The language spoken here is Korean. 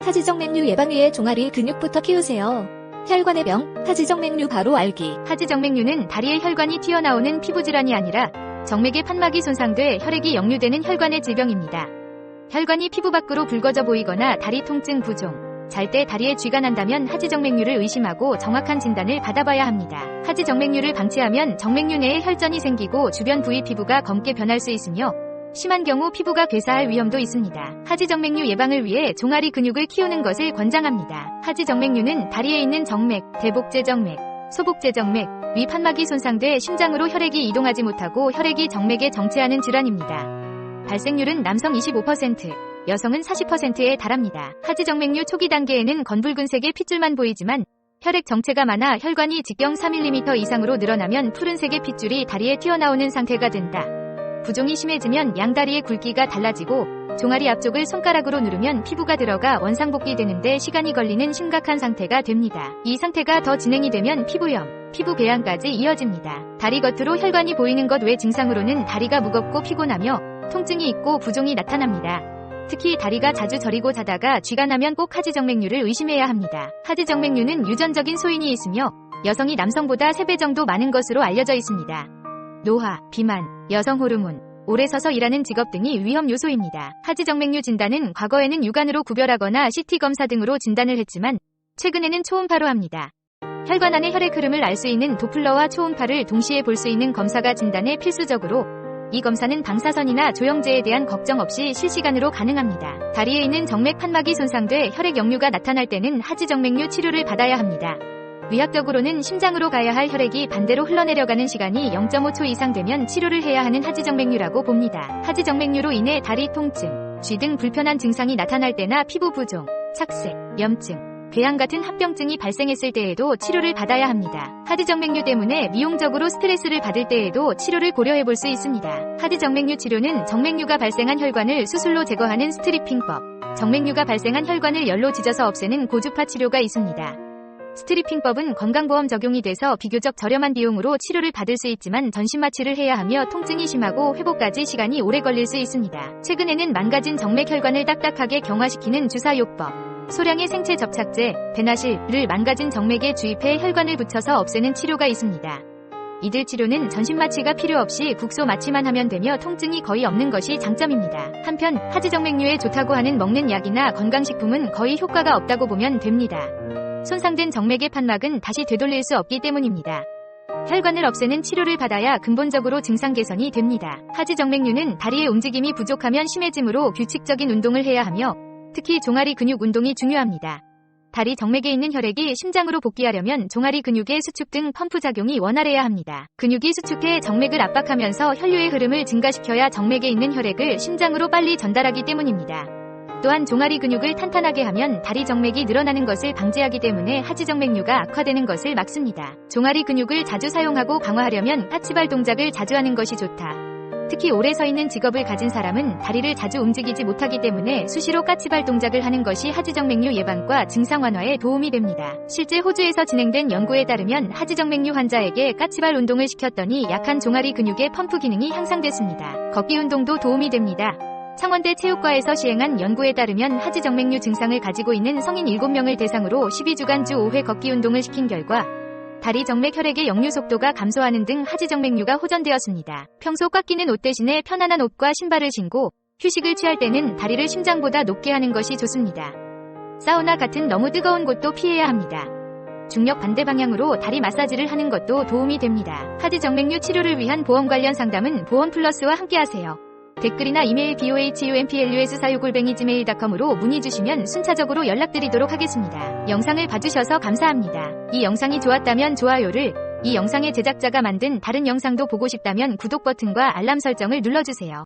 하지정맥류 예방 위해 종아리 근육부터 키우세요. 혈관의 병, 하지정맥류 바로 알기. 하지정맥류는 다리에 혈관이 튀어나오는 피부질환이 아니라 정맥의 판막이 손상돼 혈액이 역류되는 혈관의 질병입니다. 혈관이 피부 밖으로 붉어져 보이거나 다리 통증 부종, 잘 때 다리에 쥐가 난다면 하지정맥류를 의심하고 정확한 진단을 받아봐야 합니다. 하지정맥류를 방치하면 정맥류 내에 혈전이 생기고 주변 부위 피부가 검게 변할 수 있으며 심한 경우 피부가 괴사할 위험도 있습니다. 하지정맥류 예방을 위해 종아리 근육을 키우는 것을 권장합니다. 하지정맥류는 다리에 있는 정맥, 대복제정맥, 소복제정맥, 위 판막이 손상돼 심장으로 혈액이 이동하지 못하고 혈액이 정맥에 정체하는 질환입니다. 발생률은 남성 25%, 여성은 40%에 달합니다. 하지정맥류 초기 단계에는 건붉은색의 핏줄만 보이지만 혈액 정체가 많아 혈관이 직경 4mm 이상으로 늘어나면 푸른색의 핏줄이 다리에 튀어나오는 상태가 된다. 부종이 심해지면 양다리의 굵기가 달라지고 종아리 앞쪽을 손가락으로 누르면 피부가 들어가 원상복귀되는데 시간이 걸리는 심각한 상태가 됩니다. 이 상태가 더 진행이 되면 피부염, 피부 궤양까지 이어집니다. 다리 겉으로 혈관이 보이는 것 외 증상으로는 다리가 무겁고 피곤하며 통증이 있고 부종이 나타납니다. 특히 다리가 자주 저리고 자다가 쥐가 나면 꼭 하지정맥류를 의심해야 합니다. 하지정맥류는 유전적인 소인이 있으며 여성이 남성보다 3배 정도 많은 것으로 알려져 있습니다. 노화, 비만, 여성 호르몬, 오래 서서 일하는 직업 등이 위험 요소입니다. 하지정맥류 진단은 과거에는 육안으로 구별하거나 CT 검사 등으로 진단을 했지만 최근에는 초음파로 합니다. 혈관 안의 혈액 흐름을 알 수 있는 도플러와 초음파를 동시에 볼 수 있는 검사가 진단에 필수적으로 이 검사는 방사선이나 조영제에 대한 걱정 없이 실시간으로 가능합니다. 다리에 있는 정맥 판막이 손상돼 혈액 역류가 나타날 때는 하지정맥류 치료를 받아야 합니다. 의학적으로는 심장으로 가야 할 혈액이 반대로 흘러내려가는 시간이 0.5초 이상 되면 치료를 해야 하는 하지정맥류라고 봅니다. 하지정맥류로 인해 다리 통증, 쥐 등 불편한 증상이 나타날 때나 피부 부종, 착색, 염증, 궤양 같은 합병증이 발생했을 때에도 치료를 받아야 합니다. 하지정맥류 때문에 미용적으로 스트레스를 받을 때에도 치료를 고려해 볼 수 있습니다. 하지정맥류 치료는 정맥류가 발생한 혈관을 수술로 제거하는 스트리핑법, 정맥류가 발생한 혈관을 열로 지져서 없애는 고주파 치료가 있습니다. 스트리핑법은 건강보험 적용이 돼서 비교적 저렴한 비용으로 치료를 받을 수 있지만 전신마취를 해야 하며 통증이 심하고 회복까지 시간이 오래 걸릴 수 있습니다. 최근에는 망가진 정맥 혈관을 딱딱하게 경화시키는 주사요법, 소량의 생체 접착제, 베나실을 망가진 정맥에 주입해 혈관을 붙여서 없애는 치료가 있습니다. 이들 치료는 전신마취가 필요 없이 국소 마취만 하면 되며 통증이 거의 없는 것이 장점입니다. 한편 하지정맥류에 좋다고 하는 먹는 약이나 건강식품은 거의 효과가 없다고 보면 됩니다. 손상된 정맥의 판막은 다시 되돌릴 수 없기 때문입니다. 혈관을 없애는 치료를 받아야 근본적으로 증상 개선이 됩니다. 하지정맥류는 다리의 움직임이 부족하면 심해지므로 규칙적인 운동을 해야 하며 특히 종아리 근육 운동이 중요합니다. 다리 정맥에 있는 혈액이 심장으로 복귀하려면 종아리 근육의 수축 등 펌프 작용이 원활해야 합니다. 근육이 수축해 정맥을 압박하면서 혈류의 흐름을 증가시켜야 정맥에 있는 혈액을 심장으로 빨리 전달하기 때문입니다. 또한 종아리 근육을 탄탄하게 하면 다리 정맥이 늘어나는 것을 방지하기 때문에 하지정맥류가 악화되는 것을 막습니다. 종아리 근육을 자주 사용하고 강화하려면 까치발 동작을 자주 하는 것이 좋다. 특히 오래 서 있는 직업을 가진 사람은 다리를 자주 움직이지 못하기 때문에 수시로 까치발 동작을 하는 것이 하지정맥류 예방과 증상 완화에 도움이 됩니다. 실제 호주에서 진행된 연구에 따르면 하지정맥류 환자에게 까치발 운동을 시켰더니 약한 종아리 근육의 펌프 기능이 향상됐습니다. 걷기 운동도 도움이 됩니다. 창원대 체육과에서 시행한 연구에 따르면 하지정맥류 증상을 가지고 있는 성인 7명을 대상으로 12주간 주 5회 걷기 운동을 시킨 결과 다리 정맥 혈액의 역류 속도가 감소하는 등 하지정맥류가 호전되었습니다. 평소 꽉 끼는 옷 대신에 편안한 옷과 신발을 신고 휴식을 취할 때는 다리를 심장보다 높게 하는 것이 좋습니다. 사우나 같은 너무 뜨거운 곳도 피해야 합니다. 중력 반대 방향으로 다리 마사지를 하는 것도 도움이 됩니다. 하지정맥류 치료를 위한 보험 관련 상담은 보험플러스와 함께하세요. 댓글이나 이메일 bohumplus465@gmail.com으로 문의 주시면 순차적으로 연락드리도록 하겠습니다. 영상을 봐주셔서 감사합니다. 이 영상이 좋았다면 좋아요를, 이 영상의 제작자가 만든 다른 영상도 보고 싶다면 구독 버튼과 알람 설정을 눌러주세요.